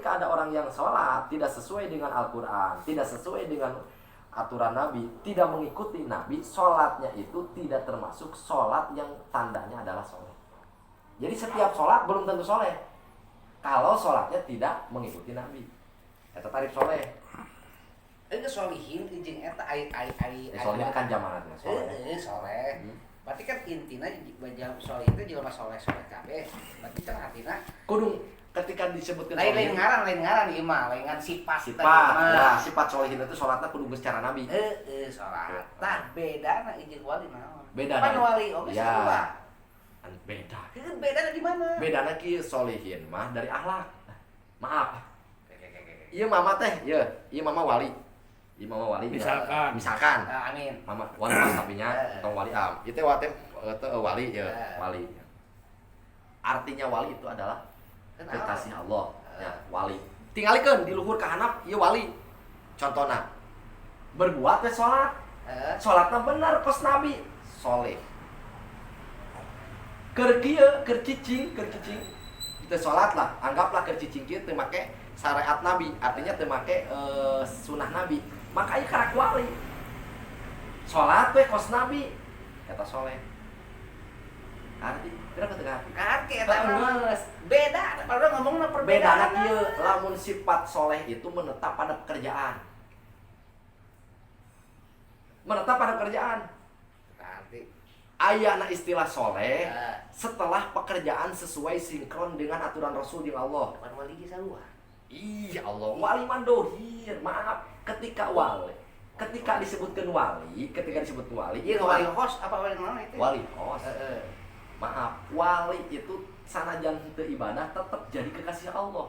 ketika ada orang yang sholat tidak sesuai dengan Al-Quran, tidak sesuai dengan aturan Nabi, tidak mengikuti Nabi, sholatnya itu tidak termasuk sholat yang tandanya adalah soleh. Jadi setiap sholat belum tentu soleh kalau sholatnya tidak mengikuti Nabi. Eta tarif soleh. Itu solihin jeung eta ai Soleh kan jamanatnya soleh. Soleh. Berarti kan intinya bajang soleh itu jelema soleh kabeh. Berarti kan artinya Kudu ketika disebutkan lain ngaran ieu mah, lain sifat. Ya, sifat solehin itu sholatnya kudu geus cara Nabi. Salat. Tah bedana jeung wali naon? Beda. Pan wali oge sarua. Beda. Bedana di mana? Bedana kieu solehin mah dari akhlak. Maaf. Ieu mama teh, ieu mama wali. Ieu mama wali. Misalkan. Amin. Mama wali pas tapi nya tong wali am. Ieu teh wali ya, wali. Artinya wali itu adalah kekasih Allah, ya, wali. Tingalikeun di luhur ka handap ieu wali. Contona berbuat teh salat. Salatna bener kos Nabi, soleh. Keur kieu, keur cicing. Itu salat lah, anggaplah keur cicing kieu teu make syariat Nabi, artinya teu make sunnah Nabi. Maka ieu karak wali. Salat teh kos Nabi, eta soleh. Arti, berapa teu ngarti? Kaki eta mah beda, padahal ngomongna Bedana perbedaan. kieu, lamun sifat soleh itu menetap pada pekerjaan. Menetap pada pekerjaan. Arti Ayana istilah soleh setelah pekerjaan sesuai sinkron dengan aturan Rasul jeung Allah. pan wali ge sarua. Iya Allah, wali mandohir. Maaf, ketika disebutkan wali, Ieu wali host apa wali naon itu? Wali host. Maaf, wali itu sanajan teu ibadah tetap jadi kekasih Allah.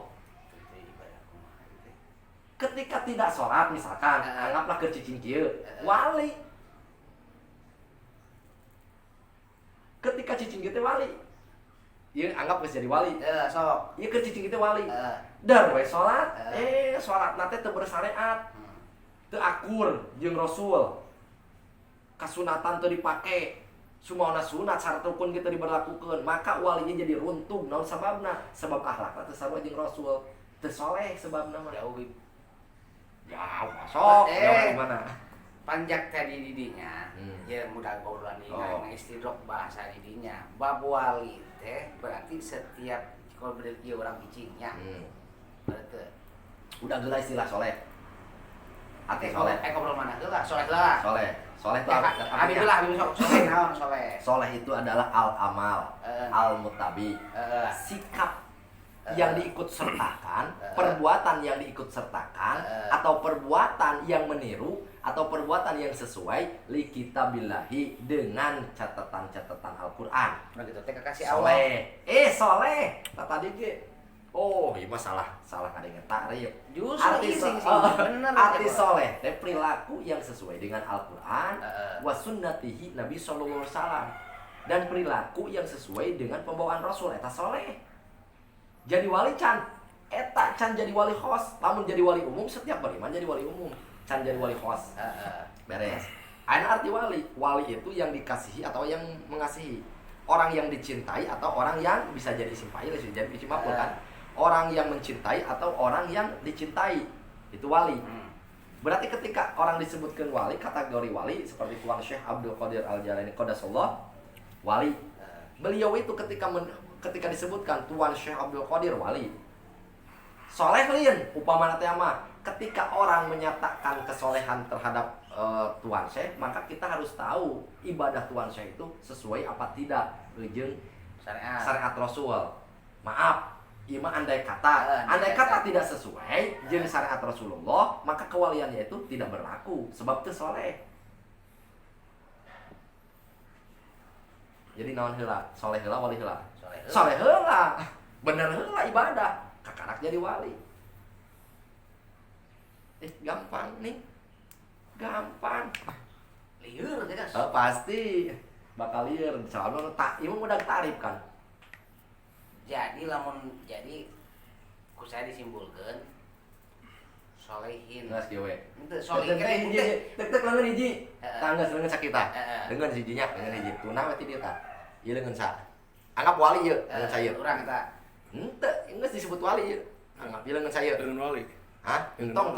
Ketika tidak sholat misalkan, anggaplah keur cicing kieu, wali. Ketika cicing kieu teh wali. Ieu anggap geus jadi wali. Sok. Ieu keur cicing kieu teh wali. Dar we sholat, sholatna teh teu bersyariat. Teu akur jeung Rasul. Kasunatan teu dipake. Sumaona sunat syarat rukun kita diberlakukeun, maka walinya jadi runtuh. Naon sababna? Sebab akhlakna teu sarua jeung Rasul. Teu soleh sebabna mah. Jauh masuk. Jauh gimana? Panjak tadi didinya. Ya mudah gaulan ini istidrok bahasa didinya. Bab wali teh berarti setiap kalau berarti orang cicingnya. Berarti udah geula istilah soleh. Ate soleh. Ngobrol mana heula? Soleh lah. Soleh itu Alhamdulillah, soleh naon soleh. Soleh itu adalah al-amal, al-mutabi. Sikap yang diikut sertakan, perbuatan yang diikut sertakan, atau perbuatan yang meniru, atau perbuatan yang sesuai li kitabillahi dengan catatan-catatan Al-Qur'an. Nah gitu teh kasih Allah. Soleh. Tadi ge. Oh, ieu mah salah ngadengeun takrif. Arti soleh teh perilaku yang sesuai dengan Al-Qur'an wa sunnatihi Nabi sallallahu alaihi wasallam, dan perilaku yang sesuai dengan pembawaan Rasul, eta soleh. Jadi wali can jadi wali khos. Lamun jadi wali umum, setiap beriman jadi wali umum, can jadi wali khos. Beres. Ayeuna arti wali itu yang dikasihi atau yang mengasihi, orang yang dicintai atau orang yang bisa jadi isim fa'il, bisa jadi isim maf'ul kan. Orang yang mencintai atau orang yang dicintai, itu wali. Berarti ketika orang disebutkan wali, kategori wali seperti Tuan Syekh Abdul Qadir Al-Jalani Qadasallah, wali. Beliau itu ketika disebutkan Tuan Syekh Abdul Qadir wali. Soleh lian upamana teh mah, ketika orang menyatakan kesolehan terhadap Tuan Syekh, maka kita harus tahu ibadah Tuan Syekh itu sesuai apa tidak jeung syariat Rasul. Maaf, ieu mah andai kata tidak sesuai jeung syariat Rasulullah, maka kewaliannya itu tidak berlaku sebab teu soleh. Jadi naon heula? Soleh heula, wali heula. Soleh heula. Bener heula ibadah, kakarak jadi wali. Gampang nih. Gampang. Lieur teh guys. Pasti bakal lieur. Soalnya ieu udah tarif kan. Jadi ku saya disimpulkan solehin. Geus kieu we. Henteu solehin teh tek leungeun hiji. Tangga leungeun sakita. Leungeun hijinya, leungeun hiji. Tuna we ti dieu tah. Ieu leungeun sa. Anggap wali ieu, leungeun sa ieu. Urang eta. Henteu, geus disebut wali ieu. Angap ieu leungeun saya. Leungeun wali. Hah? Tong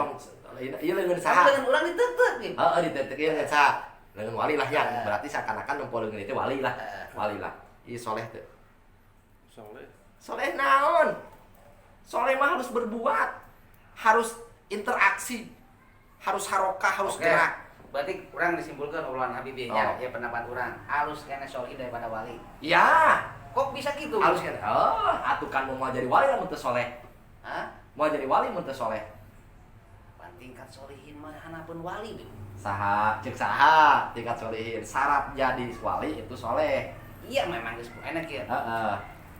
ieu leungeun Saha saha? dengan urang diteuteuk gitu. Heeh, diteuteuk ieu leungeun saha? Leungeun wali lah ya. Berarti seakan-akan nempel leungeun itu wali lah. Wali lah. Ieu soleh teu. Soleh. Soleh naon? Soleh mah harus berbuat. Harus interaksi. Harus harokah, harus gerak. Berarti orang disimpulkan ulang Habibie-nya, ya pendapat orang halus kena solih daripada wali. Ya, Kok bisa gitu? harus kan. Oh, atuh kan mau jadi wali lamun teu soleh. Hah? Mau jadi wali mun teu soleh. Pan tingkat solihin mah hanapeun wali deh. Saha, cek saha tingkat solehin. Syarat jadi wali itu soleh. Iya memang geus enak ya. Heeh.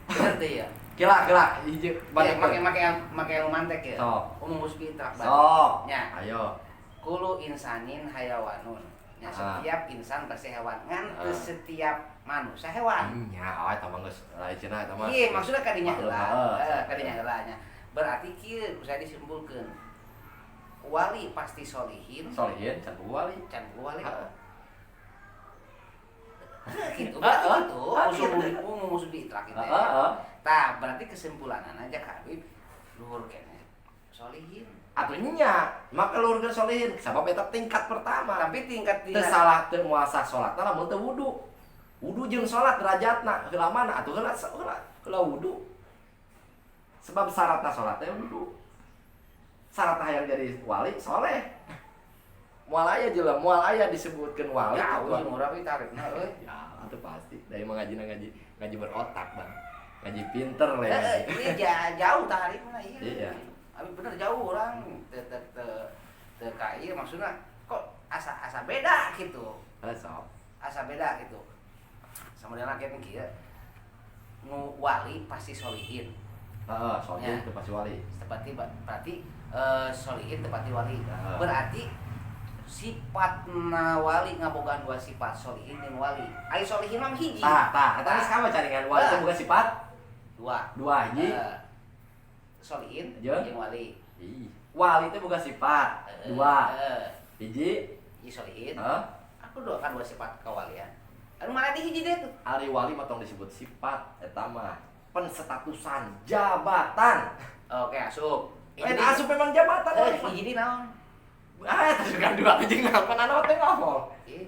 Berarti ya. Kila hiji Ya, balik make ilmu mantek ya. Sok. Umum fitrah Sok. nya. Ayo. Kulu insanin hayawanun. Ya, setiap insan pasti hewan. Ngan teu setiap manusia hewan. Nya, eta mah geus lain cenah eta mah. Iya, maksudnya kadinya heula. Heeh. Kadinya heula nya. Berarti kieu bisa disimpulkeun. Wali pasti solihin. Solihin can wali. Can wali. Heeh. Gitu. Berarti gitu. Musuh diitrak gitu. Heeh. Tah, berarti kesimpulanana aja Habib luhur kene solihin. Atunya, maka luhurkeun solihin sabab eta tingkat pertama. Tapi tingkat Teu salah teu moal sah salatna lamun teu wudu. Wudu jeung salat derajatna heula mana atuh heula wudu. Sebab syaratna salat teh wudu. Syarat hayang jadi wali soleh. Moal aya jelema, moal aya disebutkeun wali. Ya, jeung urang we tarikna euy. Ya, atuh pasti. Dari ngaji berotak, Bang. Ngaji pinter le. Iya jauh tarikna ieu. Iya. Abi bener jauh urang teu ka ieu maksudna kok asa beda gitu. Sok. Asa beda gitu. Samodeuna kieu kieu. Nu wali pasti solihin. Heeh, solihin teu pasti wali. Berarti solihin tepati wali. Berarti sifatna wali ngabogaan dua sifat solihin jeung wali. Ai solihin mah hiji. Tah, eta geus kawa caringan wali teh boga sifat dua hiji. Solihin jeung jeung wali. Ih, wali teh boga sifat dua. Hiji solihin. Heeh. Aku dua kan dua sifat kawalian. Anu mana di hiji deh tuh? Ari wali mah tong disebut sifat eta mah penstatusan jabatan. Oke, asup. Asup memang jabatan wali. Hiji di naon? Eta juga dua teh jeung apa anu teh ngapal.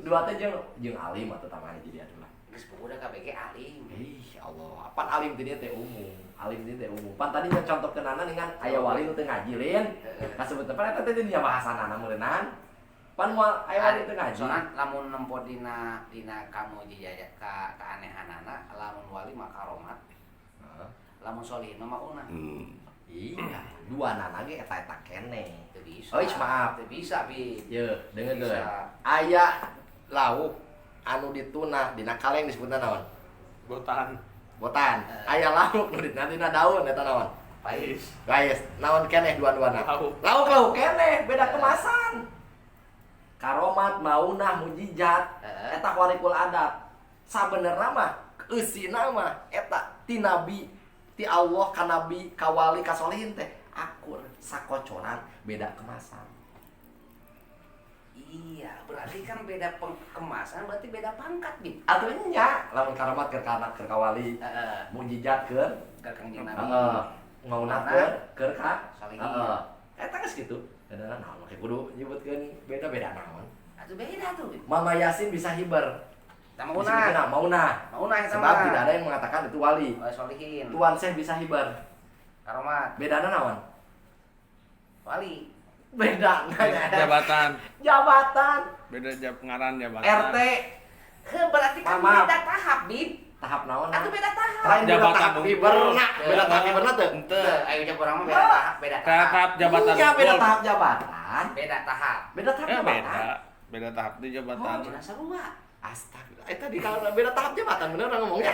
Dua teh jeung alim atuh tamah jadi atuh lah. Geus budak KBG alim. Ih, Allah, pan alim teh teh umum. Alim teh umum. Pan tadi contohkeunana dengan aya wali nu teu ngaji lin. Kasebutna pan eta teh nya bahasanana meureunnan. Pan moal aya wali teu ngaji. Soalna lamun nempo dina kamu jaya ka keanehanana lamun wali mah karomat. Lamun solihin mah unah. Iya, dua nana ge eta keneh. Teu bisa. Oh, maaf. Teu bisa, Bi. Ye, dengeun. Aya lauk anu dituna dina kaleng disebutna naon? Botan. Aya lauk nu dina daun eta naon? Pais. Guys, naon keneh dua-duana? Lauk keneh, beda kemasan. Karomat, maunah, mujizat, eta walikul adat. Sabenerna mah eusina mah eta ti nabi, ti Allah ka nabi, ka wali, ka solihin teh akur sakocoran beda kemasan. Iya, berarti kan beda kemasan berarti beda pangkat, Bi. Atuh nya, lamun karomat keur ka wali, mujizat keur ka Kangjeng Nabi. Maunah keur ka solihin. Eta geus kitu. Beda naon make kudu nyebutkeun beda-beda naon. Atuh beda tuh. Mama Yasin bisa hiber. Maunah. Maunah sebab tidak ada yang mengatakan itu wali. Solihin. Tuan Syekh bisa hiber. Karomat. Bedana naon? Wali. Beda. Jabatan. Beda ngaran jabatan. RT. Berarti kan beda tahap, Bib. Tahap naon? Atuh beda tahap. Lain Jabatan tahap hiberna. Beda tahap hiberna teu? Teu, ayo cek urang mah beda tahap, beda tahap. Tahap jabatan. Iya, beda tahap jabatan. Beda tahap. Beda tahap jabatan. Beda tahap di jabatan. Oh, jelas sarua. Astagfirullah. Eta di kalau beda tahap jabatan bener orang ngomongnya.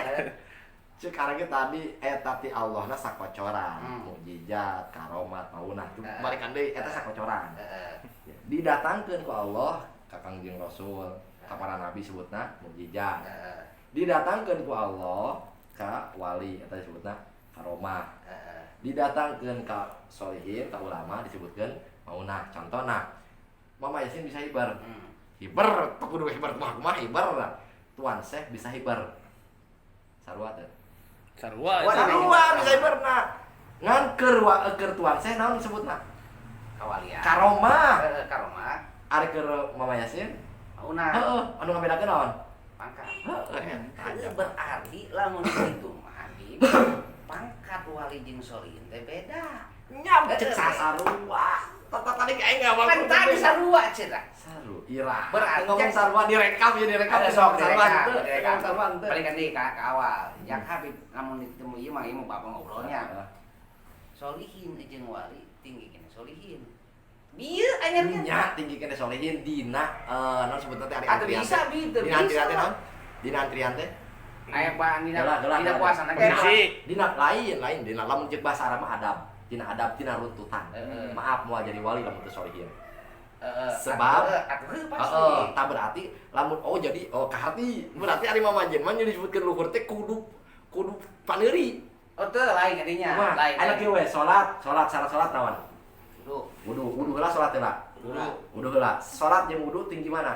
Sekarang tadi eta ti Allahna sakocoran, mukjizat, karomat, maunah. Balikan deui eta sakocoran. Didatangkeun ku Allah ka Kangjeng Rasul, ka para nabi sebutna mukjizat. Didatangkeun ku Allah ka wali eta disebutna karomah. Didatangkeun ka solihin, ka ulama disebutkeun maunah. Contona Mama Yasin bisa hiber. Hiber, tak kudu hiber mah hiber. Tuan Syekh bisa hiber. Sarua teh. Sarua Sarua bisa hiberna. Ngan keur tuan saya naon disebutna? Kawalian. Karoma. Karoma. Ari keur Mama Yasin. Una. Heeh, anu ngabedakeun naon? Pangkat. Heeh. Berarti lamun itu mah di pangkat wali jeung solihin teh beda. Nyam cek sarua. Tadi kayak enggak mau. Kan tadi sarua cenah. Saru, ira. Berarti ngomong sarua direkam ya direkam sok sarua direkam. sarua teu. Balikan deui ka awal. Yang Habib namun ditemu ieu mah bapak ngobrolnya. Solihin jeung wali tinggi kene solihin. Bieu anyarkeun. Nya tinggi kene solihin dina naon sebutna teh ari Atuh bisa bi teu dina bisa. antrian teh naon? Dina antrian teh? Aya bahan Gelah, dina puasana ge. Posisi. Dina lain dina lamun ceuk bahasa Arab mah adab. Dina adab tina runtutan. Maaf moal jadi wali lamun teu solihin. Sebab atuh pasti. tak berarti lamun jadi kahati berarti ari mamajen mah nya disebutkeun luhur teh kudu paneuri. Oh teu lain kadinya. Lain. Aya kieu we salat syarat salat naon? Wudu. Wudu heula salat heula. Wudu heula. Salat jeung wudu tinggi mana?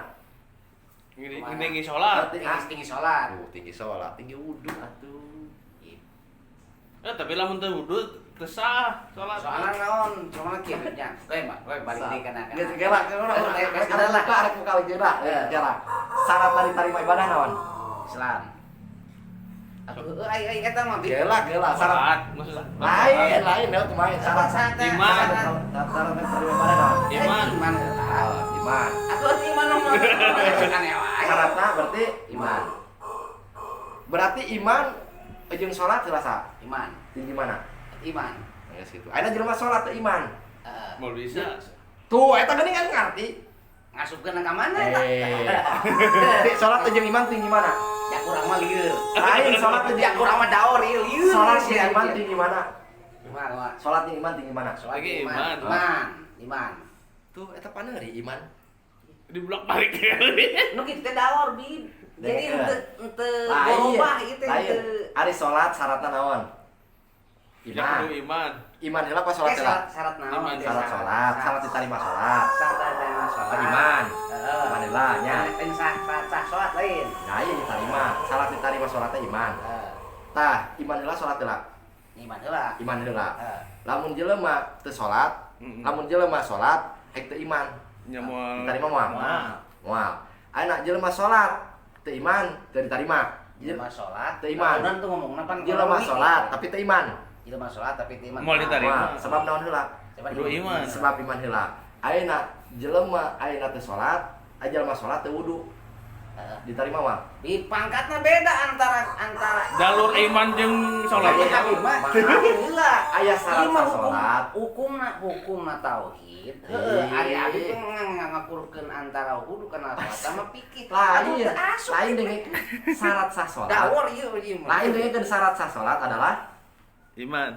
Tinggi sholat. Tinggi salat. Tinggi salat, tinggi wudu atuh. Tapi lamun teu wudu teu sah sholat. Soalnya naon? Soalnya kieu nya. Kowe balik deui kana. Geus gerak arek muka gerak. Syarat dari tarima ibadah naon? Islam. Ai eta mah Gerak syarat. Maksudnya. Lain ya kumaha syarat Iman. Syarat dari tarima ibadah naon? iman. Iman. Atuh iman mah aneh wae. Syaratna berarti iman. Berarti iman jeung salat terasa. Iman. Tinggi mana? Iman. Geus kitu. Ayeuna jelema salat teh iman. Mau bisa. Tuh eta geuning kan ngarti. Ngasupkeun ka mana eta? Jadi salat teh jeung iman tinggi mana? Ya kurang mah lieur. Lain salat teh Ya kurang mah daor ieu lieur. salat jeung iman tinggi mana? Iman. Salat jeung iman tinggi mana? Lagi iman. Iman. Tuh eta paneuri iman. Di blok balik. Nu kitu teh daor bi. Jadi henteu Lain. berubah ieu teh Lain. Ari salat syaratna naon? Ya Iman. kudu iman. Iman heula pas salat heula. syarat naon? Iman. Salat diterima salat. Syarat diterima salat. Iman. Iman heula nya. Lain sah salat lain. Lain diterima. Salat diterima salat teh iman. Tah, iman heula salat heula. Iman heula. Iman heula. Lamun jelema teu salat, lamun jelema salat hek teu iman. Nya moal. Diterima moal. Moal. Ayeuna jelema salat teu iman, teu diterima. Jelema salat teu iman. Urang tuh ngomongna pan Jelema salat tapi teu iman. Jelema salat tapi teu iman. Moal diterima. Sebab naon heula? Kudu iman. Sebab iman heula. Ayeuna jelema ayeuna teu salat, jelema salat teu wudu. Diterima moal. Di pangkatna beda antara Jalur iman jeung sholat. Heula Aya syarat salat. hukumna tauhid. Heeh, ari abdi teh ngakurkeun antara wudu kana salat sama fikih. Lain dengan syarat sah salat. Dawor ieu ieu. Lain dengan syarat sah salat adalah Iman.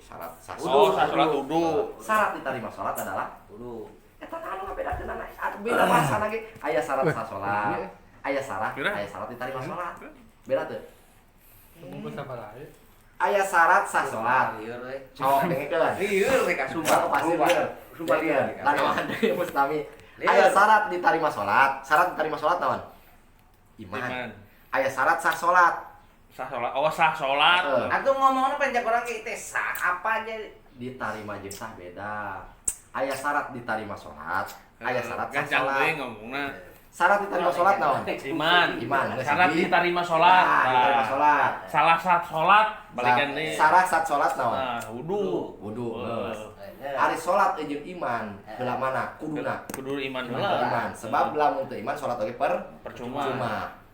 syarat sah Oh, sah sholat wudu. Syarat diterima salat adalah Wudu. eta anu ngabedakeun beda bahasa lagi. Aya syarat sah salat. Aya syarat diterima salat. Beda teu? Aya syarat sah salat. Lieur we. Cok dengekeun. Lieur we ka Sumpah pasti lieur. Sumpah lieur. Tanaman deui Mustami. Aya syarat diterima salat. Syarat diterima salat naon? Iman. Aya syarat sah salat. Sah sholat. Oh, sah sholat. Atuh ngomongna panjang urang ge teh sah apa aja Diterima jeung sah beda. Aya syarat diterima salat. Aya syarat sah Gancang salat. deui ngomongna. Syarat diterima salat naon? Iman. Geus Syarat hiji. diterima sholat. Diterima salat. Salah sat sholat balikan deui. Syarat sat salat naon? Nah, wudu. Wudu. Ari salat jeung iman, heula mana? Kuduna. Kudu iman Iman heula. iman. Sebab lamun teu iman salat oge Percuma.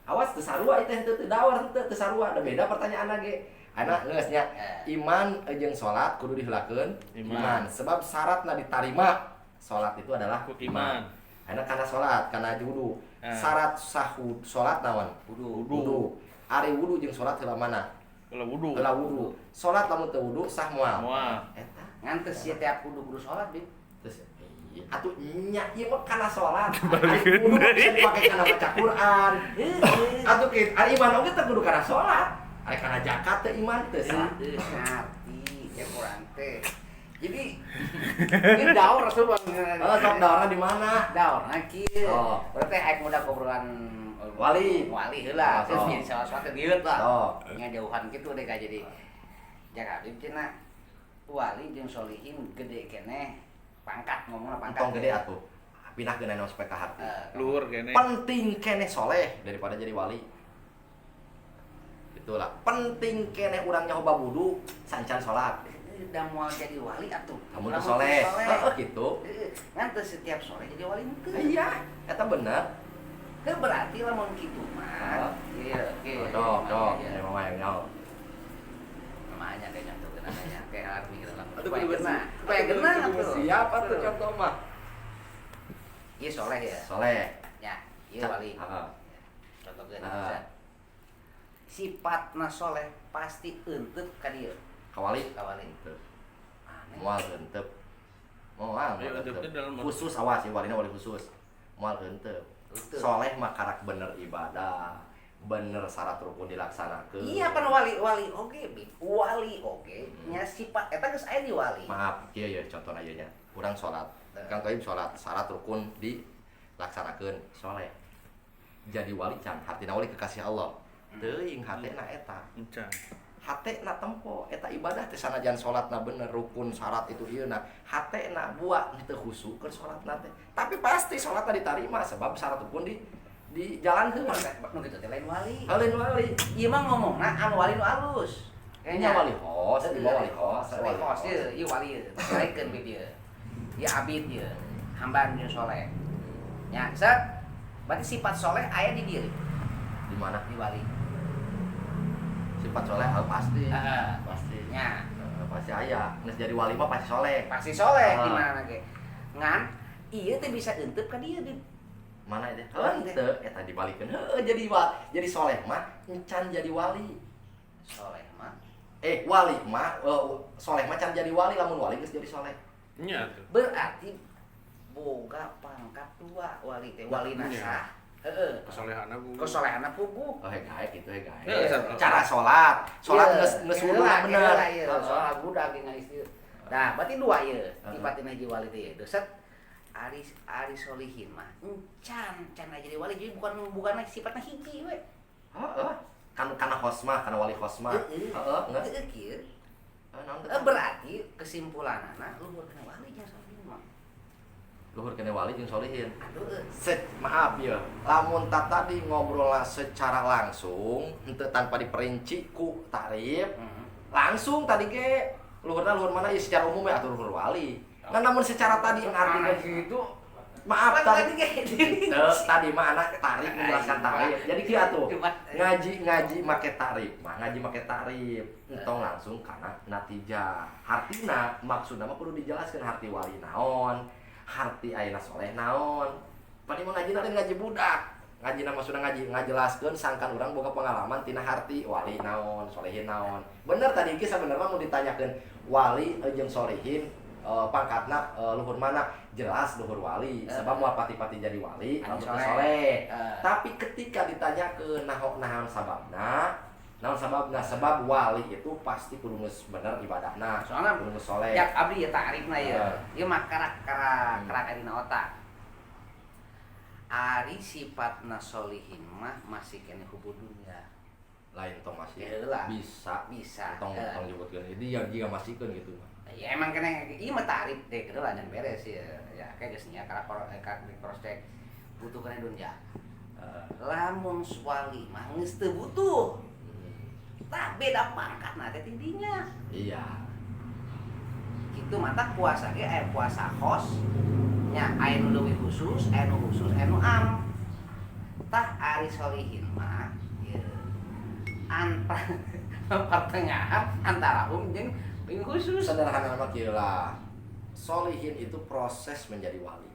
Awas teu sarua ieu teh teu dawar teu sarua. Da beda pertanyaanna ge. Ana geus nya iman jeung salat kudu diheulakeun iman. Sebab syaratna ditarima salat itu adalah Iman. Ana kana salat, kana wudu. Syarat sah salat naon? Wudu. Ari wudu jeung salat heula mana? Kalau wudu. Heula wudu. Salat lamun teu wudu sah moal. Eta. ngan teu sia tiap kudu salat bi. Terus atuh nya ieu mah kana salat. Ari wudu bisa dipake kana baca Quran. Atuh kieu ari iman oge teu kudu kana salat. Ari kana zakat teu iman teu sah. Ngarti ya Quran teh. Jadi ini daur Rasul bang. Sok daurna di mana? Daurna kieu. Oh. Berarti aek muda obrolan Wali heula. Terus Oh. nya salat teh dieu lah. Oh. Nya jauhan kitu deh ka jadi. Jaga abdi cenah. wali jeung solihin gede keneh pangkat ngomongna pangkat. Entong gede atuh. Pindah ke naon supaya ka hati. Luhur kene. Penting keneh soleh daripada jadi wali. Itulah penting keneh urang nyahoba wudu sancan salat. Da moal jadi wali atuh. Kamu teh soleh. Heeh gitu. Ngan teu setiap soleh jadi wali henteu. Iya, eta bener. Teu berarti lamun kitu mah. Iya, oke. Dok, ya mama yang nyaho. Namanya kayak nyantukeun namanya kayak arti gitu lah. Aduh, Supaya kudu genah. bersih. Supaya genah atuh. Siapa tuh contoh mah? Ieu soleh ya. Soleh. Ya, ieu wali. Heeh. Contohkeun. Heeh. Sifatna soleh pasti eunteup ka dieu. Kawali. Kawali. Aneh. Moal henteu. Moal. Ya, henteu teh dalam Khusus awas ya walina wali khusus. Moal henteu. Soleh mah karak bener ibadah. Bener syarat rukun dilaksanakeun. Iya pan wali oge, wali oge. Nya sifat eta geus aya di wali. Maaf, kieu ya contohna ieu nya. Urang salat. Kang Toib salat syarat rukun dilaksanakeun soleh. Jadi wali can hartina wali kekasih Allah. Teuing hatena eta. Encan. Hatena tempo eta ibadah teh sanajan salatna bener rukun syarat itu ieu nah hatena buat teu khusyuk keur salatna teh. Tapi pasti salatna ditarima sebab syarat rukun dijalankeun. Nu kitu teh lain wali. Lain wali. Ieu mah ngomongna anu wali nu alus. Kayaknya wali hos, ieu wali hos, wali hos ieu wali ieu. Saekeun bid ieu. Ieu abid ieu. Hamba nu soleh. Nya, set. Berarti sifat soleh aya di diri. Di mana? Di wali. Sifat soleh pasti. Pasti. Nya. Pasti aya. Geus jadi wali mah pasti soleh. Pasti soleh di mana ge. Ngan ieu teh bisa eunteup ka dieu di mana itu? Henteu eta dibalikeun. Heueuh jadi soleh mah encan jadi wali. soleh mah. Wali mah soleh mah can jadi wali lamun wali geus jadi soleh. Nya tuh. Berarti boga pangkat dua wali teh wali nasa. Heeh. Kesolehanna Bu. Kesolehanna puguh. Gae kitu gae. Cara salat geus wuduna bener. Salat budak dina istri. Nah, berarti dua ieu. Tipatina hiji wali teh doset ari solihin mah encan jadi wali jadi bukan sifatna hiji we. Heeh. Kana hosmah, kana wali hosmah. Heeh, Teu kieu. Berarti kesimpulanana luhur kana wali nya solihin mah. Luhur kene wali jeung solihin. Aduh. Maaf ya, lamun tadi ngobrolna secara langsung, henteu tanpa diperinci ku tarif. Langsung tadi ge luhurna luhur mana ya secara umum ya atur luhur wali. Nah, namun secara tadi ngartikan gitu. Maaf tadi tadi mah anak tarik menjelaskan tarif. Jadi kieu atuh. Ngaji make tarif, ngaji make tarif. Entong langsung kana natijah. Hartina maksudna mah kudu dijelaskeun harti wali naon. Harti ayeuna soleh naon. Padi mah ngajina teh ngaji budak. Ngajina maksudna ngajelaskeun sangkan urang boga pengalaman tina harti wali naon, solehin naon. Bener tadi ge sabenerna mun ditanyakeun wali jeung solehin pangkatna luhur mana? Jelas luhur wali. Sebab moal pati-pati jadi wali lamun soleh. Tapi ketika ditanyakeun naon sababna? Naon sababna? Sebab wali itu pasti kudu geus bener ibadahna. Soalna kudu geus soleh. Jak abdi ya tarifna ya. Ieu mah karak dina otak. Ari sifatna solihin mah masih kene hubud dunya. Lain tong masih bisa. Tong nyebutkeun ini yang jiga masihkeun gitu mah. Ya emang kene ieu mah tarif teh keur lanjut beres ya. Ya kayak geus nya karak cross check butuh kene dunya. Lamun wali mah geus teu butuh. Tah beda pangkatna teh tidinya. Iya. Kitu mata puasa ge aya puasa khos nya aya nu leuwih khusus, aya nu am. Tah ari solihin mah ye pertengahan antara jeung khusus. Sederhana mah kieu lah. Solihin itu proses menjadi wali.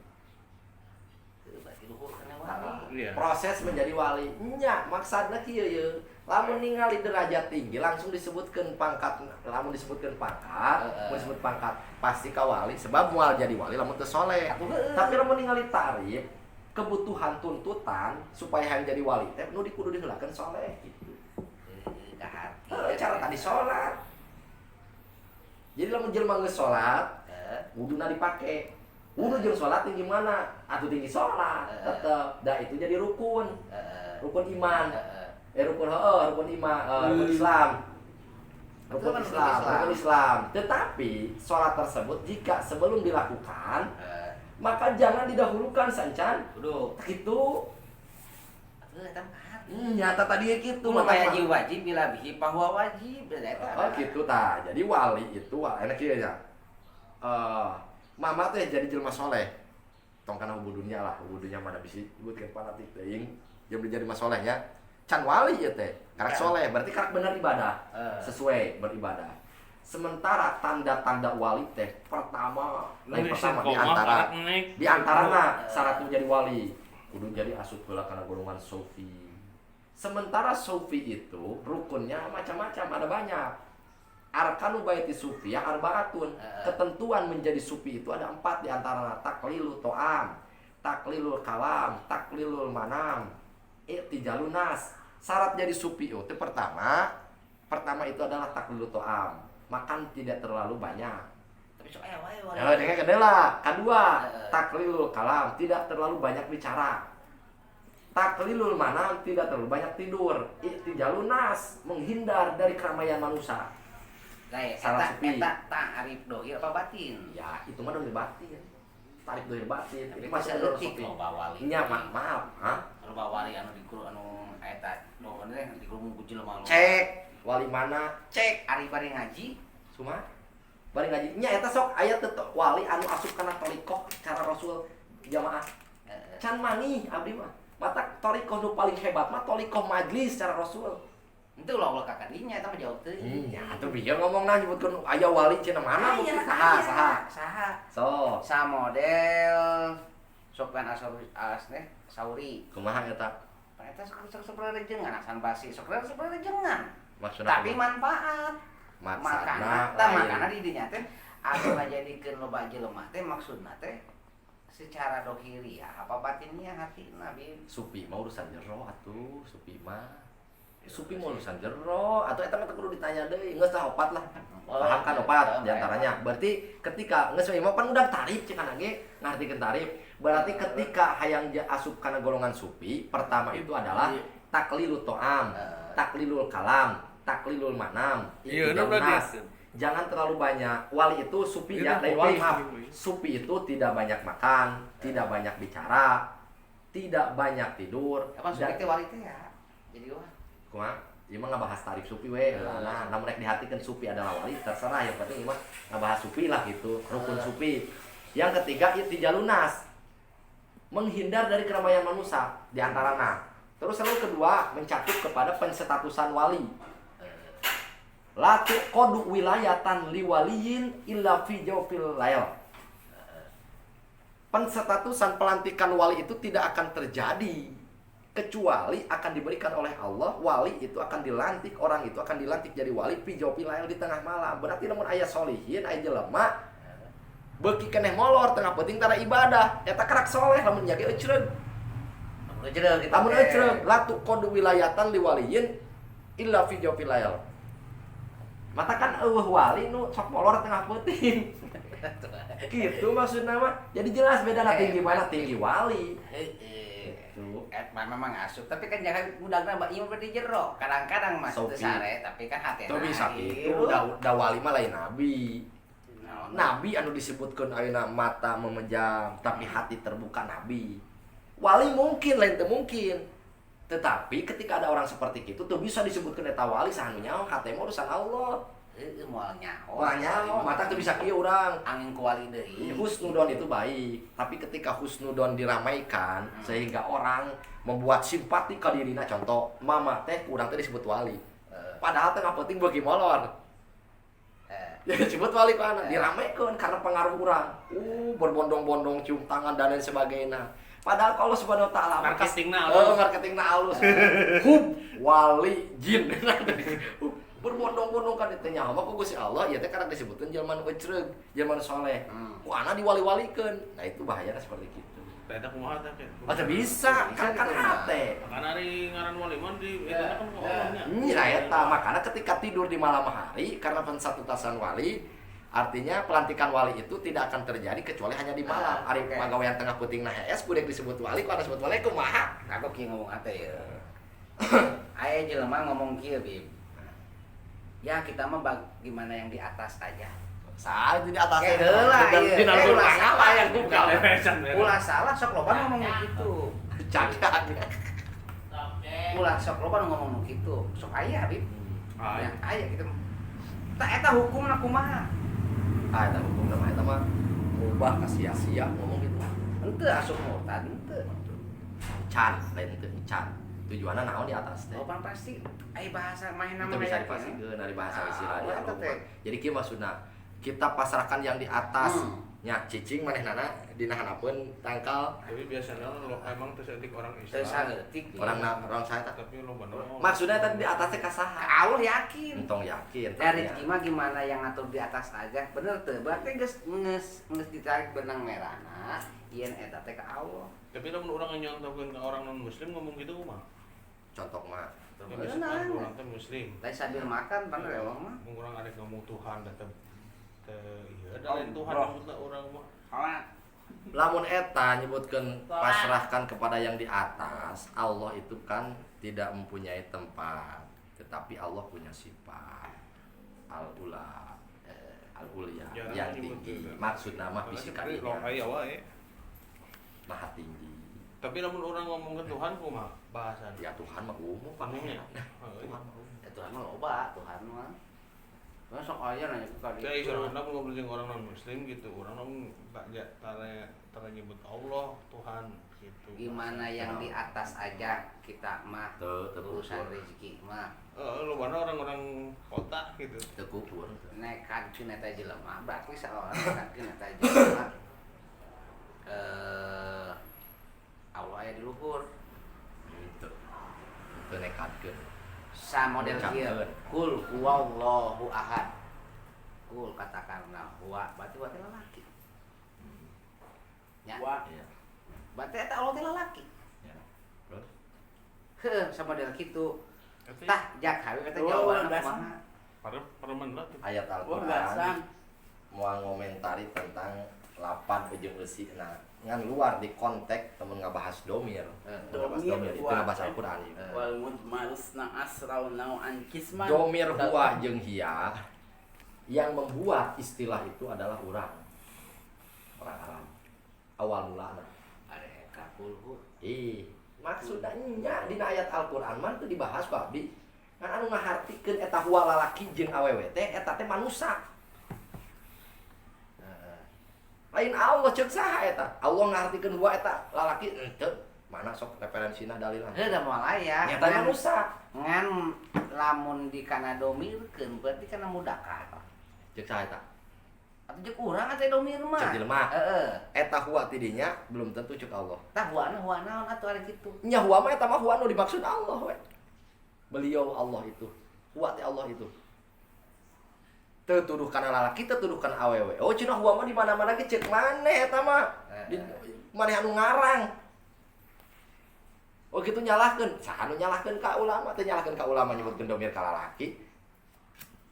Berarti luhur kana wali. Iya. Proses menjadi wali. Nya maksudna kieu ye. Lamun ningali derajat tinggi langsung disebutkeun pangkat, lamun disebutkeun pangkat, mun disebut pangkat pasti ka wali sebab moal jadi wali lamun teu soleh. Tapi lamun ningali tarif, kebutuhan tuntutan supaya hayang jadi wali teh nu kudu diheulakeun soleh gitu. Cara tadi salat. Jadi lamun jelema geus salat, wuduna dipake. Wudu jeung salat tinggi mana? Atuh tinggi salat. Tetep da itu jadi rukun. Rukun iman. Rukun iman, rukun Islam. rukun Islam. Tetapi sholat tersebut jika sebelum dilakukan maka jangan didahulukan sancan. Duduk. Gitu. Nyata tadi gitu. Makanya wajib bila bihi bahwa wajib. Oh gitu ta. Jadi wali itu enak ya. Mama teh jadi jelema soleh. Tong kana hubudunya lah, hubudunya mana bisa disebutkeun fanatik teuing. Yang jadi mas solehnya. Can wali ya teh. Karak soleh berarti karak benar ibadah. Sesuai beribadah. Sementara tanda-tanda wali teh pertama di antara syarat menjadi wali kudu jadi asup heula kana golongan sufi. Sementara sufi itu rukunnya macam-macam, ada banyak. Arkanu baiti sufi ya arbaatun. Ketentuan menjadi sufi itu ada 4 di antaranya: taklilul to'am, taklilul kalam, taklilul manam, i'tijalun nas. Syarat jadi sufi itu pertama itu adalah taklilul to'am, makan tidak terlalu banyak. Tapi soalnya wae. Ya, dengan kedua, taklilul kalam, tidak terlalu banyak bicara. Taklilul manam, tidak terlalu banyak tidur. I'tijalun nas, menghindar dari keramaian manusia. Salah sufi. Eta ta'rif dohir apa batin? Ya, itu mah dohir batin. Tarif dohir batin. Itu masih ada sufi. Nya maaf, Loba wali anu dikuru anu eta dohir teh dikuru ku jelema. Cek wali mana? Cek ari bari ngaji. Suma bari ngaji. Nya eta sok aya teu wali anu asup kana thariqah cara Rasul jamaah. Can mangi abdi mah. Mata thariqah nu paling hebat mah thariqah majlis cara Rasul. Itu ulah kakadinya eta mah jawab teuing. Ya atuh bieu ngomongna nyebutkeun aya wali cenah mana bukti saha. So, sa model Sofyan Sauri. Kumaha eta? Eta sok saprejengan asan basi, sok saprejengan. Maksudna Tapi manfaat. Makana di dinya teh anu ngajadikeun loba jelema teh maksudna teh secara dohiri ya apa batinnya hatina bi. Supi mah urusan jero atuh, supi mah. Supi mau urusan jero atau eta mah kudu ditanya deui, geus tah opat lah. Paham kan opat di antaranya. Berarti ketika geus mah pan udah tarif cenah ge, ngartikeun tarif. Berarti ketika hayang asup kana golongan sufi, pertama itu adalah taklilut to'am, taklilul kalam, taklilul manam. Iya, udah. Jangan terlalu banyak. Wali itu sufi ya, lain wali maaf. Sufi itu tidak banyak makan, tidak banyak bicara, tidak banyak tidur. Apa sufi teh wali teh ya? Jadi wah Kuma, ieu mah ngabahas tarif sufi we. Nah, namun rek dihatikan sufi adalah wali, terserah yang penting ieu mah ngabahas sufi lah gitu, rukun sufi. Yang ketiga i'tijalun nas. Menghindar dari keramaian manusia di antarana. Terus lalu kedua, mencakup kepada penstatusan wali. La tuqadu wilayatan liwaliyin illa fi jawfil lail. Penstatusan pelantikan wali itu tidak akan terjadi kecuali akan diberikan oleh Allah. Wali itu akan dilantik, orang itu akan dilantik jadi wali fi jawfil lail di tengah malam. Berarti namun aya solihin, aya jelema beuki keneh molor tengah penting tara ibadah, eta karak soleh lamun nya ge eucreug. Lamun eucreug la tuqadu wilayatan liwaliyin illa fi jawfil lail. Mata kan wali nu sok molor tengah peuting. Gitu maksudna mah. Jadi jelas bedana tinggi mana tinggi wali. Tuh, memang asup, tapi kan jangan mudahna mbak ieu berarti jero. Kadang-kadang mah teu sare, tapi kan hati. Tuh bisa itu udah wali mah lain nabi. Nabi anu disebutkeun ayeuna mata memejam, tapi hati terbuka nabi. Wali mungkin lain teu mungkin. Tetapi ketika ada orang seperti itu tuh bisa disebutkan eta wali sahanu nyaho hate mah urusan Allah. Moal nyaho. Moal nyaho, mata teu bisa kieu urang. Angin ku wali deui. Husnudon itu baik, tapi ketika husnudon diramaikan sehingga orang membuat simpati ka dirina, contoh mama teh urang teh disebut wali. Padahal tengah penting beuki molor. Ya disebut wali kana diramaikan karena pengaruh urang. Berbondong-bondong cium tangan dan lain sebagainya. Padahal kalau Subhanahu wa taala marketingna halus. Wali jin. Berbondong-bondong kan ditanya mah ku Gusti Allah ya teh karena disebutkeun jelema nu eucreug, jelema nu saleh. Ku ana diwali-walikeun. Nah itu bahayana seperti kitu. Eta kumaha teh? Oh teu bisa, kan hate. Makana ari ngaran wali mah di eta kan Allahnya. Nya eta makana ketika tidur di malam hari karena pensatutasan wali artinya pelantikan wali itu tidak akan terjadi kecuali hanya di malam. Ari pagawean tengah peutingna hees kudu disebut wali, ku ada disebut wali kumaha? Aku kieu ngomong ate ya. Aya jelema ngomong kieu, Bib. Ya kita mah gimana yang di atas aja. Saat di atas Kayak heula ieu. Ulah salah yang bukan. Ulah salah sok loba ngomong gitu. Cacat. Ulah sok loba ngomong gitu. Sok aya Habib. Ya aya gitu. Tak eta hukumna kumaha? Ah, eta hukum nama eta mah ubah ka sia-sia ngomong gitu. Henteu asup murtad henteu. Can, lain teu can. Tujuanna naon di atas teh? Oh, pasti ai bahasa main nama Itu bisa dipasikeun dari bahasa istilahnya. eta teh. Jadi kieu maksudna kita pasrahkan yang di atas. Nya cicing manehnana dinahanapun tangkal. Tapi biasanya lo emang tersedik orang Teu Islam. saeutik. Orang saya tak. Tapi lo bener. Maksudnya tadi di atas teh kasaha? Allah yakin. Entong yakin. Dari gimana yang ngatur di atas aja. Bener teu? Berarti geus ditarik benang merahna. Ieun eta teh ka Allah. Tapi lamun orang nyontokeun ke orang non muslim ngomong gitu kumaha? Contoh mah. Ya misalkan orang teh muslim. Lain sambil makan pan rewang mah. Orang ada ngomong Tuhan dan iya ada Oh, lain Tuhan bro. maksudna orang mah. Lamun eta nyebutkeun pasrahkan kepada yang di atas, Allah itu kan tidak mempunyai tempat, tetapi Allah punya sifat al-ula, al-ulia yang tinggi. Maksud nama fisikalinya Aya wae. maha tinggi. Tapi lamun orang ngomong ke Tuhan kumaha bahasan? Ya Tuhan mah umum Umumnya. Tuhan mah umum. Ya Tuhan mah loba, Tuhan mah. Tuhan sok aya nanya ke kali. Saya istilahnya mau ngobrol dengan orang non muslim gitu, orang non gak tara nyebut Allah Tuhan gitu. Gimana yang di atas aja kita mah Tuh, urusan rezeki mah. Lo mana orang-orang kota gitu. Teu kukur. Nekadkeun eta jelema, berarti salah nekadkeun eta jelema. Allah aya di luhur. Gitu. Teu nekatkeun. Sa model kieu. Kul huwallahu ahad. Kul katakanlah huwa, berarti wa teh lalaki. Ya. Iya. Berarti eta Allah teh lalaki. Ya. Terus Heuh, sa model kitu. Tapi Tah jak hawe eta jawabanna kumaha? para mendak gitu. ayat Al-Qur'an mau ngomentari tentang lapan ujung besi ngan luar di konteks temen ngabahas domir. Domir itu ngabahas Al-Qur'an. wal mudmarusna asrauna an kisman Domir huwa jeung hiya yang membuat istilah itu adalah orang Arab awal mulana. Are kakulhu. Maksudnya nya dina ayat Al-Qur'an mah teu dibahas ku abdi. Kan anu ngahartikeun eta huwa lalaki jeung awewe teh eta teh manusia. Lain Allah ceuk saha eta? Allah ngahartikeun huwa eta lalaki henteu. Mana sok referensina dalilan? Heuh da moal aya. Nyata manusia. Ngan lamun di kana domirkeun berarti kana mudakar. Ceuk saha eta? Atuh jeung urang atuh domir mah. Ceuk jelema. Heeh. Eta huwa tidinya belum tentu ceuk Allah. Tah huwana naon atuh ari kitu. Nya huwa mah eta mah huwa nu dimaksud Allah we. Beliau Allah itu. Huwa teh Allah itu. Teu tuduh kana lalaki, teu tuduh kana awewe. Oh cenah huwa mah di mana-mana ge ceuk maneh eta mah. Di maneh anu ngarang. Oh gitu nyalahkeun. Saha nu nyalahkeun ka ulama? Teu nyalahkeun ka ulama nyebutkeun domir ka lalaki.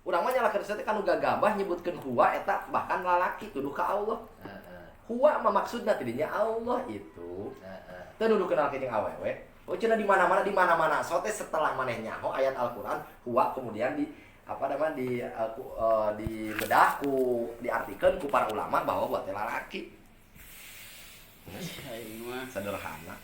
Urang mah nyalahkeun teh kanu gagabah nyebutkeun huwa eta bahkan lalaki tuduh ka Allah. Heeh. Huwa mah maksudna tidinya Allah itu. Heeh. Teu nuduhkeun lalaki jeung awewe. Oh cenah di mana-mana sote setelah maneh nyaho ayat Al-Qur'an huwa kemudian di apa namanya di bedah ku diartikeun ku para ulama bahwa buat lalaki. Aing mah Sederhana.